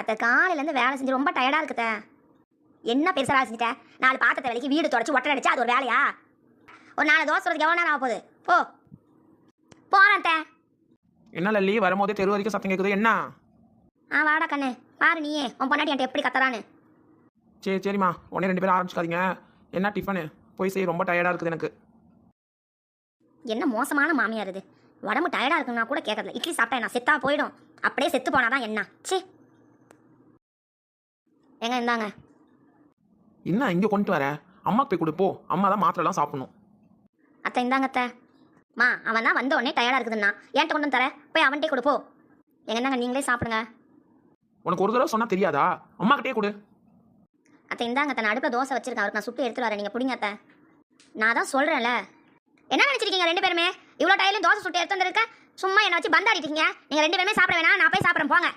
அத்தை காலையிலேருந்து வேலை செஞ்சு ரொம்ப டயர்டாக இருக்குதே. என்ன பெருசாக வேலை செஞ்சுட்டேன்? 4 பாத்திரத்தை விலைக்கு வீடு தொடச்சி ஒட்டரை அடிச்சா அது ஒரு வேலையா? ஒரு 4 தோசை சொல்றதுக்கு எவ்வளோ நேரம் ஆக போகுது? போகிறேன் அத்தை. என்ன லல்லி, வரும்போதே தெரு வரைக்கும் சத்தம் கேட்குது, என்ன? வாடா கண்ணு, பாரு நீயே உன் பொண்டாட்டி என்கிட்ட எப்படி கத்துறான்னு. சரிம்மா, உடனே 2 பேரும் ஆரம்பிச்சுக்காதீங்க. என்ன டிஃபனு? போய் செய், ரொம்ப டயர்டாக இருக்குது எனக்கு. என்ன மோசமான மாமியார் இது. உடம்பு டயர்டாக இருக்குன்னா கூட கேட்கறதில்ல. இட்லி சாப்பிட்டா என்ன செத்தா போயிடும். அப்படியே செத்து போனாதான் என்ன? சி எங்க இந்தாங்க. என்ன இங்கே கொண்டு வர? அம்மாக்கு போய் கொடுப்போ, அம்மா தான் மாத்திரைலாம் சாப்பிடணும். அத்தை இந்தாங்க அத்தை. அவன் தான் வந்த உடனே டயர்டாக இருக்குதுன்னா ஏன்ட்ட கொண்டு வந்து தர, போய் அவன்கிட்டே கொடுப்போ. எங்க இந்தாங்க, நீங்களே சாப்பிடுங்க. உனக்கு ஒரு தடவை சொன்னால் தெரியாதா? அம்மாக்கிட்டே கொடு. அத்தை இந்தாங்க அத்தை, நான் அடுப்பில் தோசை வச்சிருக்கேன், அவருக்கு நான் சுட்டு எடுத்துட்டு வரேன், நீங்கள் பிடிங்க அத்தை. நான் தான் சொல்கிறேன்ல. என்ன நினச்சிருக்கீங்க 2 பேருமே? இவ்வளோ டயர்லையும் தோசை சுட்டு எடுத்து வந்துருக்க, சும்மா என்னை வச்சு பந்தாடிட்டீங்க. நீங்கள் 2 பேருமே சாப்பிட வேணாம், நான் போய் சாப்பிட்றேன், போங்க.